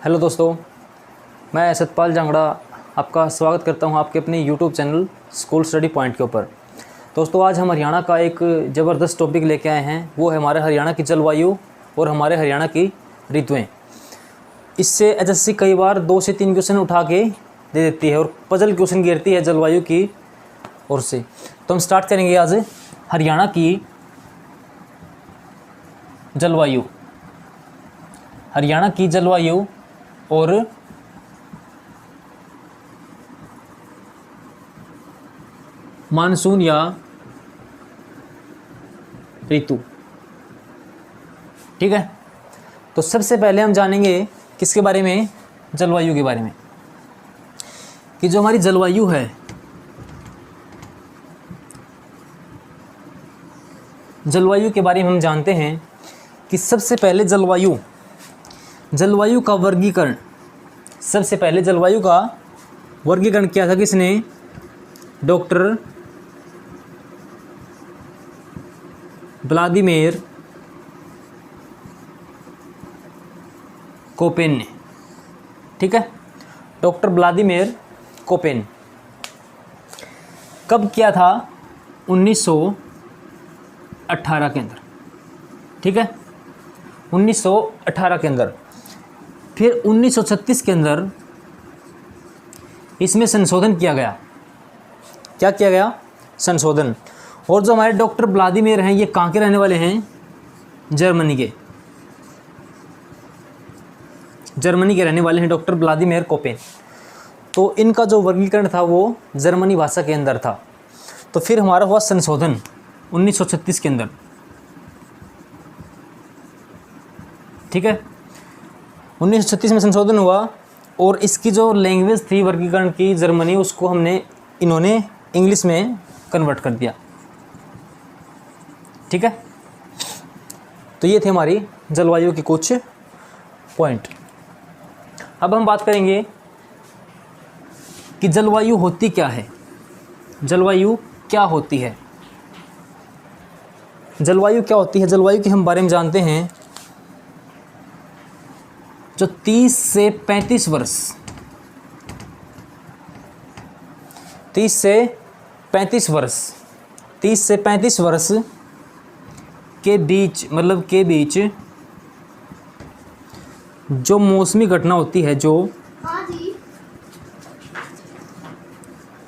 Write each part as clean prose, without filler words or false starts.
Hello दोस्तों, मैं सतपाल जांगड़ा आपका स्वागत करता हूं आपके अपने YouTube channel school study point के ऊपर। दोस्तों, आज हम हरियाणा का एक ज़बरदस्त टॉपिक लेके आए हैं। वो है हमारे हरियाणा की जलवायु और हमारे हरियाणा की ऋतुएं। इससे एचएससी कई बार 2 से 3 क्वेश्चन उठा के दे देती है और पजल क्वेश्चन घेरती है जलवायु की ओर से। तो हम स्टार्ट करेंगे आज हरियाणा की जलवायु। हरियाणा की जलवायु और मानसून या ऋतु। ठीक है, तो सबसे पहले हम जानेंगे किसके बारे में, जलवायु के बारे में। कि जो हमारी जलवायु है, जलवायु के बारे में हम जानते हैं कि सबसे पहले जलवायु का वर्गीकरण, सबसे पहले जलवायु का वर्गीकरण किया था किसने? डॉक्टर व्लादिमीर कोपेन ने। ठीक है, डॉक्टर व्लादिमीर कोपेन। कब किया था? 1918 के अंदर। ठीक है, 1918 के अंदर। फिर 1936 के अंदर इसमें संशोधन किया गया। क्या किया गया? संशोधन। और जो हमारे डॉक्टर व्लादिमीर हैं, ये कहाँ के रहने वाले हैं? जर्मनी के। जर्मनी के रहने वाले हैं डॉक्टर व्लादिमीर कोपेन। तो इनका जो वर्गीकरण था वो जर्मनी भाषा के अंदर था। तो फिर हमारा हुआ संशोधन 1936 के अंदर। ठीक है, 1936 में संशोधन हुआ और इसकी जो लैंग्वेज थी वर्गीकरण की जर्मनी, उसको इन्होंने इंग्लिश में कन्वर्ट कर दिया। ठीक है, तो ये थे हमारी जलवायु के कुछ पॉइंट। अब हम बात करेंगे कि जलवायु होती क्या है। जलवायु क्या होती है? जलवायु क्या होती है? जलवायु के हम बारे में जानते हैं। जो 30 से 35 वर्ष 30 से 35 वर्ष 30 से 35 वर्ष के बीच, मतलब के बीच जो मौसमी घटना होती है, जो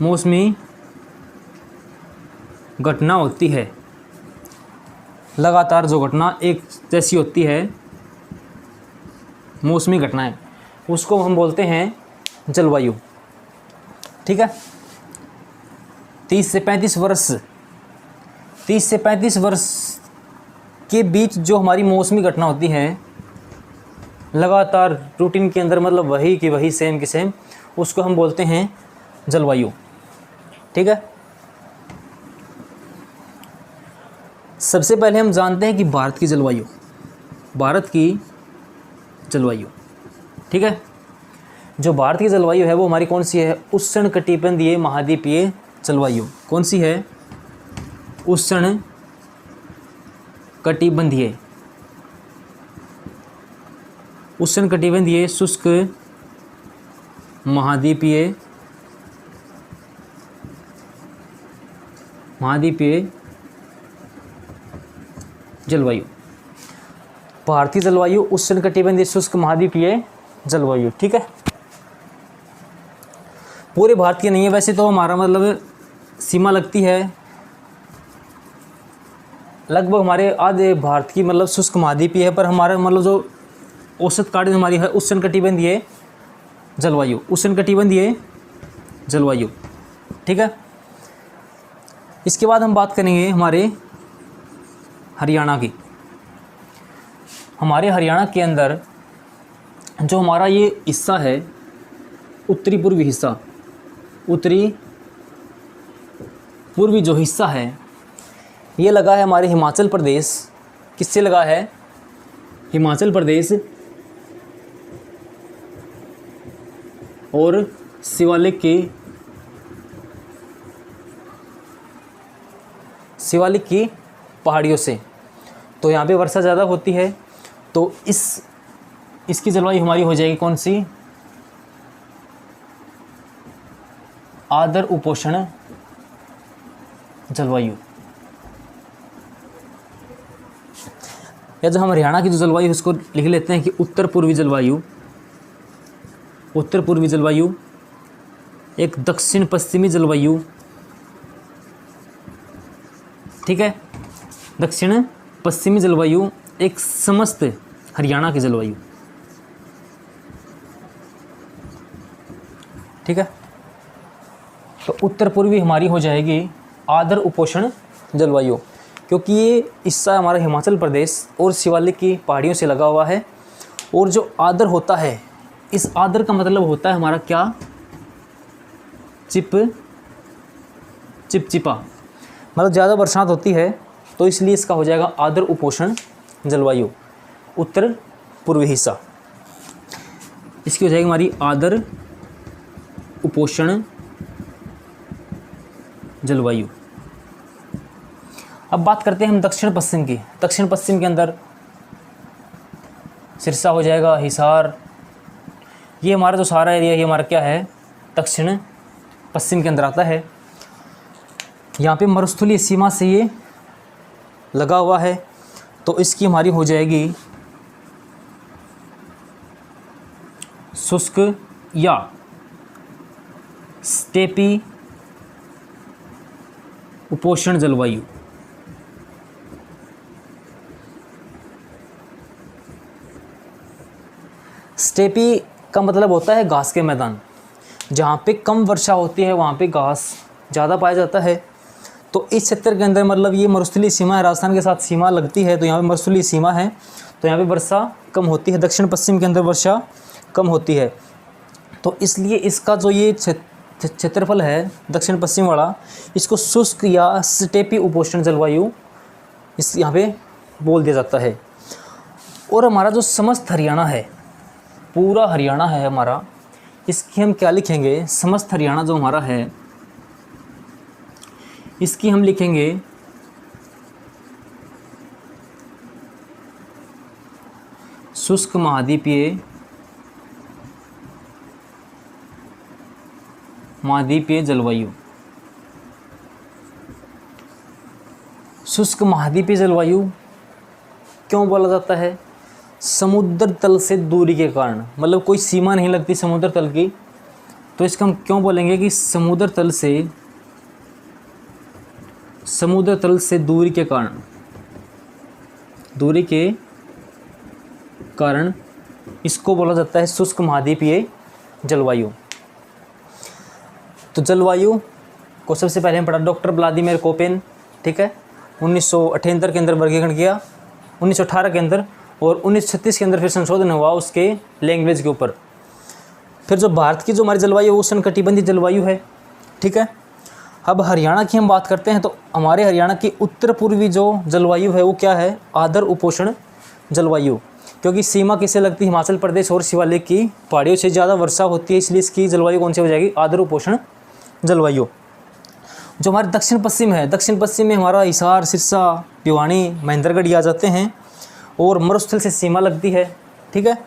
मौसमी घटना होती है, लगातार जो घटना एक जैसी होती है, मौसमी घटनाएं, उसको हम बोलते हैं जलवायु। ठीक है, 30 से 35 वर्ष 30 से 35 वर्ष के बीच जो हमारी मौसमी घटना होती है, लगातार रूटीन के अंदर, मतलब वही की वही, सेम की सेम, उसको हम बोलते हैं जलवायु। ठीक है, सबसे पहले हम जानते हैं कि भारत की जलवायु। ठीक है, जो भारत की जलवायु है वो हमारी कौन सी है? उष्णकटिबंधीय महाद्वीपीय जलवायु। कौन सी है? उष्णकटिबंधीय शुष्क महाद्वीपीय जलवायु। भारतीय जलवायु उष्णकटिबंधीय शुष्क महाद्वीपीय जलवायु। ठीक है, पूरे भारत की नहीं है वैसे तो, हमारा मतलब सीमा लगती है लगभग हमारे आधे भारत की, मतलब शुष्क महाद्वीपीय है, पर हमारा मतलब जो औसत काट हमारी है उष्णकटिबंधीय जलवायु। ठीक है, इसके बाद हम बात करेंगे हमारे हरियाणा की। हमारे हरियाणा के अंदर जो हमारा ये हिस्सा है, उत्तरी पूर्वी जो हिस्सा है, ये लगा है हमारे हिमाचल प्रदेश। किससे लगा है? हिमाचल प्रदेश और शिवालिक की पहाड़ियों से। तो यहाँ पे वर्षा ज़्यादा होती है, तो इस इसकी जलवायु हमारी हो जाएगी कौन सी, आर्द्र उपोष्ण जलवायु। या जो हम हरियाणा की जो जलवायु उसको लिख लेते हैं कि उत्तर पूर्वी जलवायु। उत्तर पूर्वी जलवायु एक दक्षिण पश्चिमी जलवायु, ठीक है, दक्षिण पश्चिमी जलवायु एक समस्त हरियाणा की जलवायु, ठीक है। तो उत्तर पूर्वी हमारी हो जाएगी आर्द्र उपोष्ण जलवायु, क्योंकि ये हिस्सा हमारा हिमाचल प्रदेश और शिवालिक की पहाड़ियों से लगा हुआ है। और जो आर्द्र होता है, इस आर्द्र का मतलब होता है हमारा क्या, चिपचिपा, मतलब ज़्यादा बरसात होती है तो इसलिए इसका हो जाएगा आर्द्र उपोष्ण जलवायु, उत्तर पूर्वी हिस्सा। इसकी हो जाएगी हमारी आर्द्र उपोष्ण जलवायु। अब बात करते हैं हम दक्षिण पश्चिम की। दक्षिण पश्चिम के अंदर सिरसा हो जाएगा, हिसार, ये हमारा जो सारा एरिया ये हमारा क्या है, दक्षिण पश्चिम के अंदर आता है। यहाँ पे मरुस्थलीय सीमा से ये लगा हुआ है, तो इसकी हमारी हो जाएगी शुष्क या स्टेपी उपोष्ण जलवायु। स्टेपी का मतलब होता है घास के मैदान। जहाँ पे कम वर्षा होती है वहाँ पे घास ज़्यादा पाया जाता है। तो इस क्षेत्र के अंदर मतलब ये मरुस्थलीय सीमा है, राजस्थान के साथ सीमा लगती है, तो यहाँ पे मरुस्थलीय सीमा है, तो यहाँ पे वर्षा कम होती है। दक्षिण पश्चिम के अंदर वर्षा कम होती है, तो इसलिए इसका जो ये क्षेत्रफल है दक्षिण पश्चिम वाला, इसको शुष्क या स्टेपी उपोष्ण जलवायु इस यहाँ पे बोल दिया जाता है। और हमारा जो समस्त हरियाणा है, पूरा हरियाणा है हमारा, इसकी हम क्या लिखेंगे, समस्त हरियाणा जो हमारा है इसकी हम लिखेंगे शुष्क महाद्वीपीय जलवायु। शुष्क महाद्वीपीय जलवायु क्यों बोला जाता है, समुद्र तल से दूरी के कारण, मतलब कोई सीमा नहीं लगती समुद्र तल की, तो इसका हम क्यों बोलेंगे कि समुद्र तल से दूरी के कारण इसको बोला जाता है शुष्क महाद्वीपीय जलवायु। तो जलवायु को सबसे पहले हम पढ़ा डॉक्टर व्लादिमीर कोपेन, ठीक है, 1978 के अंदर वर्गीकरण किया, 1918 के अंदर, और 1936 के अंदर फिर संशोधन हुआ उसके लैंग्वेज के ऊपर। फिर जो भारत की जो हमारी जलवायु है वो उष्णकटिबंधीय जलवायु है, ठीक है। अब हरियाणा की हम बात करते हैं, तो हमारे हरियाणा की उत्तर पूर्वी जो जलवायु है वो क्या है, आर्द्र उपोष्ण जलवायु, क्योंकि सीमा किसे लगती है, हिमाचल प्रदेश और शिवालिक की पहाड़ियों से ज़्यादा वर्षा होती है, इसलिए इसकी जलवायु कौन सी हो जाएगी, आर्द्र उपोष्ण जलवायु। जो हमारे दक्षिण पश्चिम है, दक्षिण पश्चिम में हमारा हिसार, सिरसा, भिवानी, महेंद्रगढ़ ये आ जाते हैं, और मरुस्थल से सीमा लगती है, ठीक है।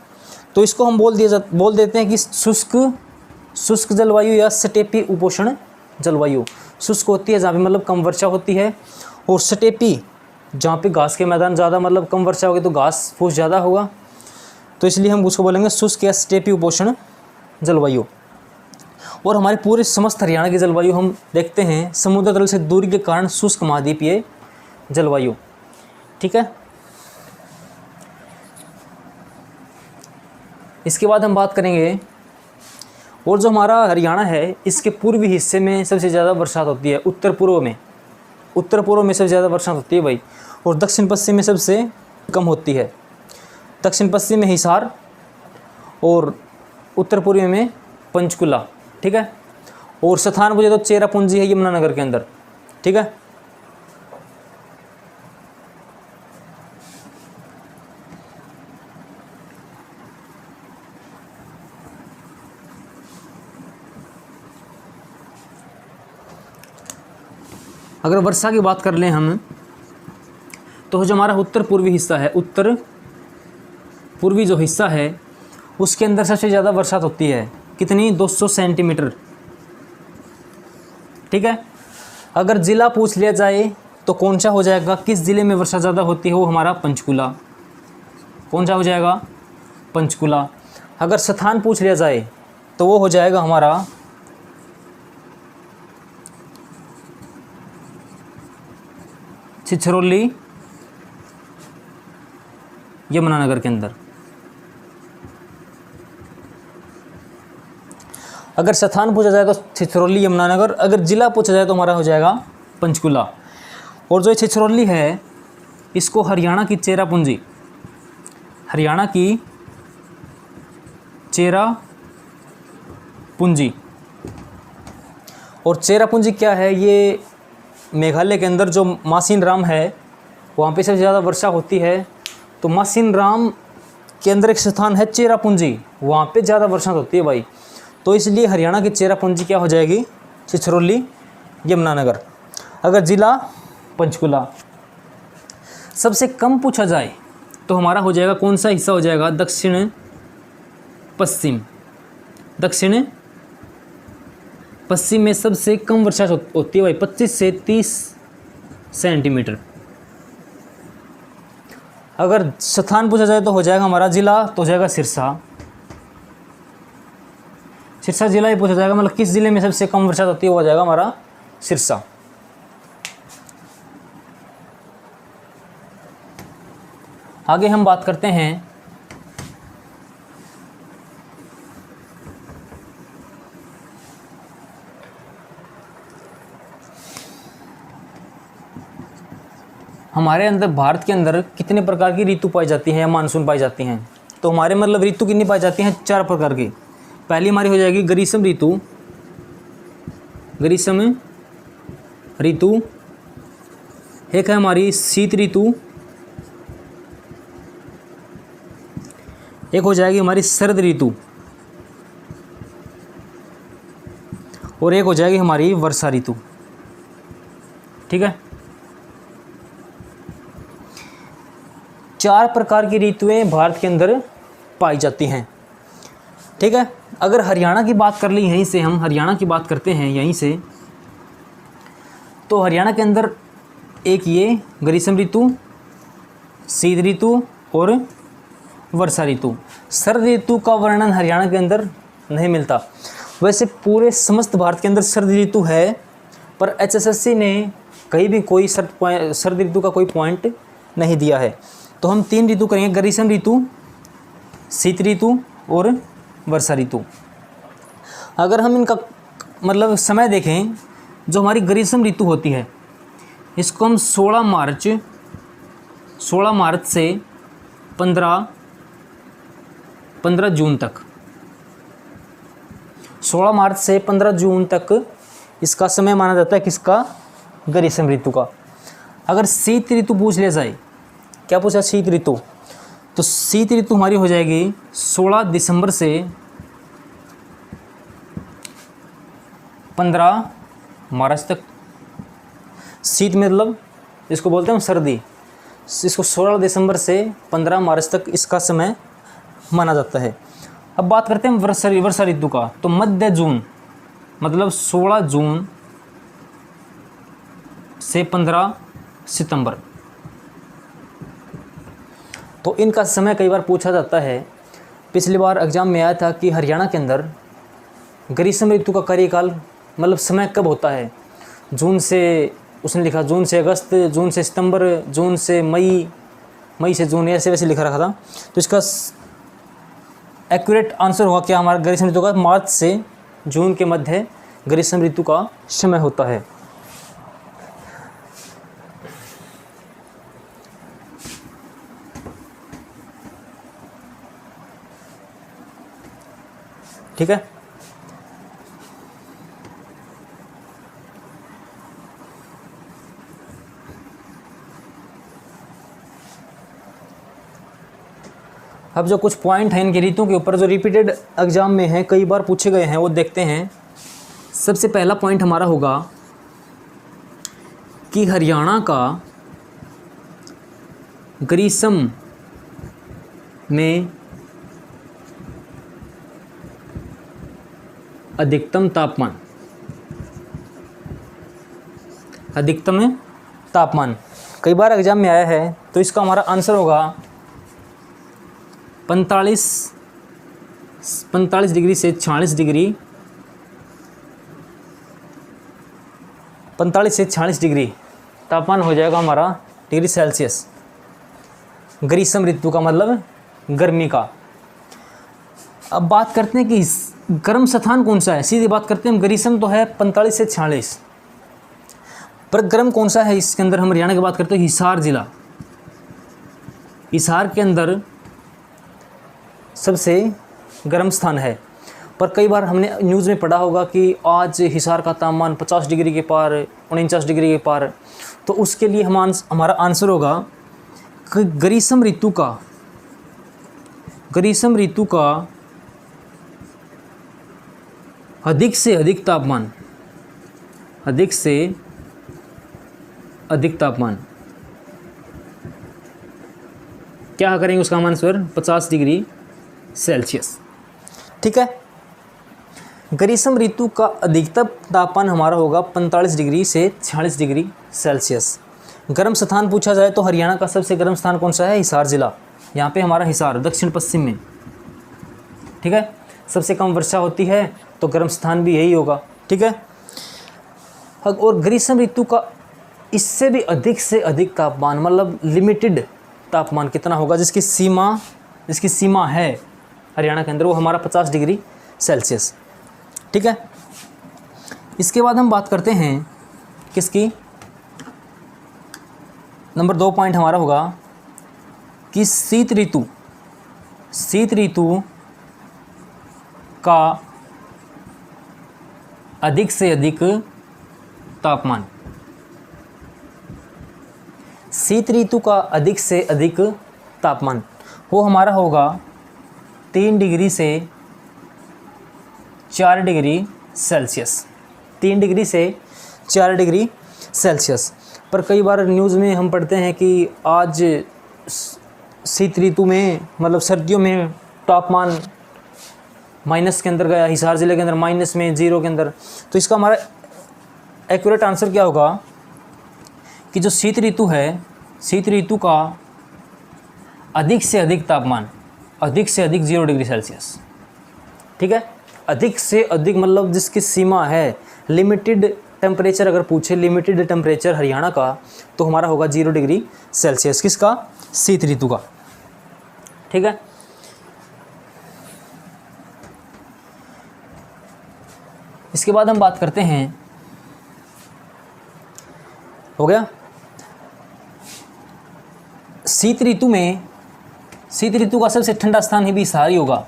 तो इसको हम बोल देते हैं कि शुष्क जलवायु या स्टेपी उपोष्ण जलवायु। शुष्क होती है जहाँ पे मतलब कम वर्षा होती है, और स्टेपी जहाँ पे घास के मैदान ज़्यादा, मतलब कम वर्षा होगी तो घास फूस ज़्यादा होगा, तो इसलिए हम उसको बोलेंगे शुष्क या स्टेपी उपोष्ण जलवायु। और हमारे पूरे समस्त हरियाणा की जलवायु हम देखते हैं समुद्र तल से दूरी के कारण शुष्क महाद्वीपीय जलवायु, ठीक है। इसके बाद हम बात करेंगे, और जो हमारा हरियाणा है इसके पूर्वी हिस्से में सबसे ज़्यादा बरसात होती है, उत्तर पूर्व में सबसे ज़्यादा बरसात होती है भाई, और दक्षिण पश्चिम में सबसे कम होती है। दक्षिण पश्चिम में हिसार और उत्तर पूर्वी में पंचकुला, ठीक है, और स्थान पूछे तो चेरापूंजी है यमुनानगर के अंदर, ठीक है। अगर वर्षा की बात कर लें हम, तो जो हमारा उत्तर पूर्वी हिस्सा है, उत्तर पूर्वी जो हिस्सा है उसके अंदर सबसे ज़्यादा बरसात होती है, कितनी? 200 सेंटीमीटर। ठीक है। अगर ज़िला पूछ लिया जाए तो कौन सा हो जाएगा? किस ज़िले में वर्षा ज़्यादा होती है? वो हमारा पंचकुला। कौन सा हो जाएगा? पंचकुला। अगर स्थान पूछ लिया जाए तो वो हो जाएगा हमारा छिछरौली, यमुनानगर के अंदर। अगर स्थान पूछा जाए तो छिछरौली, यमुनानगर। अगर ज़िला पूछा जाए तो हमारा हो जाएगा पंचकुला। और जो छिछरौली है इसको हरियाणा की चेरापूंजी, हरियाणा की चेरापूंजी। और चेरापूंजी क्या है? ये मेघालय के अंदर जो मासिनराम है वहाँ पे सबसे ज़्यादा वर्षा होती है। तो मासिनराम के अंदर एक स्थान है चेरापूंजी, वहाँ पे ज़्यादा वर्षा होती है भाई। तो इसलिए हरियाणा की चेरापूंजी क्या हो जाएगी? छिछरौली, यमुनानगर। अगर ज़िला पंचकुला। सबसे कम पूछा जाए तो हमारा हो जाएगा कौन सा हिस्सा हो जाएगा? दक्षिण पश्चिम। दक्षिण पश्चिम में सबसे कम वर्षा होती है भाई, 25 से 30 सेंटीमीटर। अगर स्थान पूछा जाए तो हो जाएगा हमारा ज़िला, तो हो जाएगा सिरसा। सिरसा ज़िला ही पूछा जाएगा, मतलब किस ज़िले में सबसे कम वर्षा होती है, वो हो जाएगा हमारा सिरसा। आगे हम बात करते हैं हमारे अंदर, भारत के अंदर कितने प्रकार की ऋतु पाई जाती हैं या मानसून पाई जाती हैं। तो हमारे मतलब ऋतु कितनी पाई जाती हैं? 4 प्रकार की। पहली हमारी हो जाएगी ग्रीष्म ऋतु। ग्रीष्म ऋतु। एक है हमारी शीत ऋतु। एक हो जाएगी हमारी शरद ऋतु। और एक हो जाएगी हमारी वर्षा ऋतु। ठीक है। 4 प्रकार की ऋतुएं भारत के अंदर पाई जाती हैं। ठीक है। अगर हरियाणा की बात कर ली, यहीं से हम हरियाणा की बात करते हैं यहीं से, तो हरियाणा के अंदर एक ये ग्रीष्म ऋतु, शीत ऋतु और वर्षा ऋतु। शरद ऋतु का वर्णन हरियाणा के अंदर नहीं मिलता। वैसे पूरे समस्त भारत के अंदर शरद ऋतु है, पर HSSC ने कहीं भी कोई शरद ऋतु का कोई पॉइंट नहीं दिया है। तो हम 3 ऋतु करेंगे, ग्रीष्म ऋतु, शीत ऋतु और वर्षा ऋतु। अगर हम इनका मतलब समय देखें, जो हमारी ग्रीष्म ऋतु होती है इसको हम 16 मार्च से 15 जून तक, 16 मार्च से 15 जून तक इसका समय माना जाता है किसका? ग्रीष्म ऋतु का। अगर शीत ऋतु पूछ लिया जाए, क्या पूछा? शीत ऋतु। तो शीत ऋतु हमारी हो जाएगी 16 दिसंबर से 15 मार्च तक। शीत मतलब इसको बोलते हैं सर्दी। इसको 16 दिसंबर से 15 मार्च तक इसका समय माना जाता है। अब बात करते हैं वर्षा ऋतु का। तो मध्य जून मतलब 16 जून से 15 सितंबर। तो इनका समय कई बार पूछा जाता है। पिछली बार एग्जाम में आया था कि हरियाणा के अंदर ग्रीष्म ऋतु का कार्यकाल मतलब समय कब होता है? जून से, उसने लिखा जून से अगस्त, जून से सितंबर, जून से मई, मई से जून, ऐसे वैसे लिखा रखा था। तो इसका एक्यूरेट आंसर होगा क्या हमारा ग्रीष्म ऋतु का? मार्च से जून के मध्य ग्रीष्म ऋतु का समय होता है। ठीक है। अब जो कुछ पॉइंट हैं इनके ऋतुओं के ऊपर जो रिपीटेड एग्जाम में हैं, कई बार पूछे गए हैं, वो देखते हैं। सबसे पहला पॉइंट हमारा होगा कि हरियाणा का ग्रीष्म में अधिकतम तापमान, अधिकतम तापमान कई बार एग्जाम में आया है, तो इसका हमारा आंसर होगा 45 डिग्री से 46 डिग्री, 45 से 46 डिग्री तापमान हो जाएगा हमारा डिग्री सेल्सियस। ग्रीष्म ऋतु का मतलब गर्मी का। अब बात करते हैं कि गर्म स्थान कौन सा है, सीधी बात करते हैं हम। ग्रीष्म तो है 45 से 46, पर गर्म कौन सा है इसके अंदर हम हरियाणा की बात करते हैं। हिसार जिला, हिसार के अंदर सबसे गर्म स्थान है। पर कई बार हमने न्यूज़ में पढ़ा होगा कि आज हिसार का तापमान 50 डिग्री के पार, 49 डिग्री के पार। तो उसके लिए हमारा आंसर होगा कि ग्रीष्म ऋतु का अधिक से अधिक तापमान, अधिक से अधिक तापमान क्या करेंगे, उसका आंसर 50 डिग्री सेल्सियस। ठीक है, ग्रीष्म ऋतु का अधिकतम तापमान हमारा होगा 45 डिग्री से 46 डिग्री सेल्सियस। गर्म स्थान पूछा जाए तो हरियाणा का सबसे गर्म स्थान कौन सा है, हिसार जिला। यहाँ पे हमारा हिसार दक्षिण पश्चिम में। ठीक है, सबसे कम वर्षा होती है तो गर्म स्थान भी यही होगा। ठीक है, और ग्रीष्म ऋतु का इससे भी अधिक से अधिक तापमान, मतलब लिमिटेड तापमान कितना होगा, जिसकी सीमा है हरियाणा के अंदर, वो हमारा 50 डिग्री सेल्सियस। ठीक है, इसके बाद हम बात करते हैं किसकी, नंबर 2 पॉइंट हमारा होगा कि शीत ऋतु का अधिक से अधिक तापमान। शीत ऋतु का अधिक से अधिक तापमान वो हमारा होगा 3 डिग्री से 4 डिग्री सेल्सियस। 3 डिग्री से 4 डिग्री सेल्सियस। पर कई बार न्यूज़ में हम पढ़ते हैं कि आज शीत ऋतु में, मतलब सर्दियों में, तापमान माइनस के अंदर गया, हिसार ज़िले के अंदर माइनस में, 0 के अंदर। तो इसका हमारा एक्यूरेट आंसर क्या होगा कि जो शीत ऋतु है, शीत ऋतु का अधिक से अधिक तापमान, अधिक से अधिक 0 डिग्री सेल्सियस। ठीक है, अधिक से अधिक मतलब जिसकी सीमा है, लिमिटेड टेम्परेचर अगर पूछे, लिमिटेड टेम्परेचर हरियाणा का, तो हमारा होगा 0 डिग्री सेल्सियस। किसका, शीत ऋतु का। ठीक है, इसके बाद हम बात करते हैं, हो गया शीत ऋतु में, शीत ऋतु का सबसे ठंडा स्थान भी हिसार ही होगा।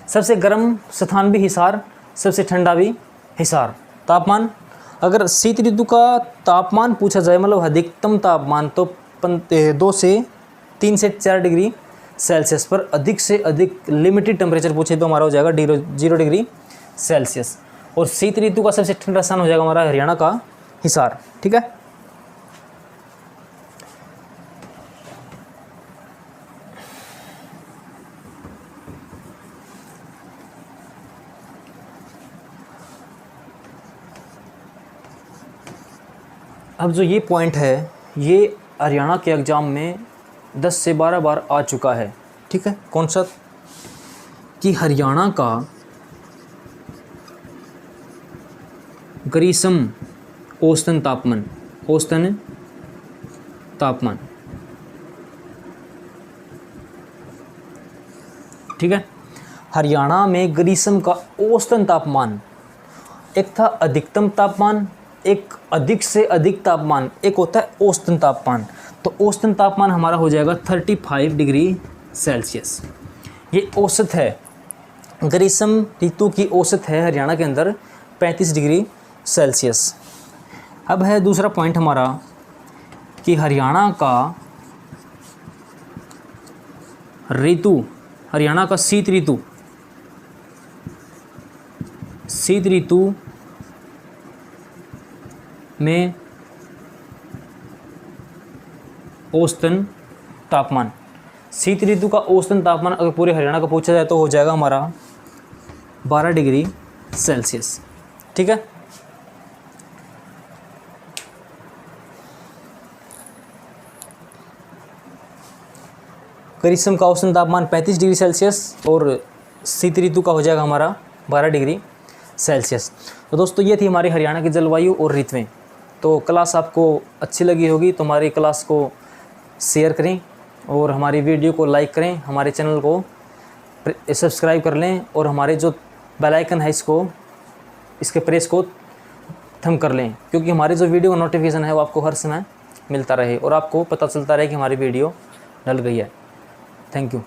सबसे गर्म स्थान भी हिसार, सबसे ठंडा भी हिसार। तापमान, अगर शीत ऋतु का तापमान पूछा जाए, मतलब अधिकतम तापमान, तो 2 से 3 से 4 डिग्री सेल्सियस। पर अधिक से अधिक लिमिटेड टेम्परेचर पूछे तो हमारा हो जाएगा 0 डिग्री सेल्सियस। और शीत ऋतु का सबसे ठंडा स्थान हो जाएगा हमारा हरियाणा का हिसार। ठीक है, अब जो ये पॉइंट है, ये हरियाणा के एग्ज़ाम में 10 से 12 बार आ चुका है। ठीक है, कौन सा, कि हरियाणा का ग्रीष्म औसतन तापमान, औसतन तापमान। ठीक है, हरियाणा में ग्रीष्म का औसतन तापमान, एक था अधिकतम तापमान, एक अधिक से अधिक तापमान, एक होता है औसतन तापमान। तो औसतन तापमान हमारा हो जाएगा 35 डिग्री सेल्सियस। ये औसत है, ग्रीष्म ऋतु की औसत है हरियाणा के अंदर 35 डिग्री सेल्सियस। अब है दूसरा पॉइंट हमारा कि हरियाणा का ऋतु, हरियाणा का शीत ऋतु, शीत ऋतु में औसतन तापमान। शीत ऋतु का औसतन तापमान अगर पूरे हरियाणा का पूछा जाए तो हो जाएगा हमारा 12 डिग्री सेल्सियस। ठीक है। करिश्म का औसतन तापमान 35 डिग्री सेल्सियस और शीत ऋतु का हो जाएगा हमारा 12 डिग्री सेल्सियस। तो दोस्तों ये थी हमारी हरियाणा की जलवायु और ऋतुएं। तो क्लास आपको अच्छी लगी होगी तो हमारी क्लास को शेयर करें और हमारी वीडियो को लाइक करें, हमारे चैनल को सब्सक्राइब कर लें और हमारे जो बेल आइकन है इसके प्रेस को थम कर लें, क्योंकि हमारे जो वीडियो का नोटिफिकेशन है वो आपको हर समय मिलता रहे और आपको पता चलता रहे कि हमारी वीडियो डल गई है। Thank you.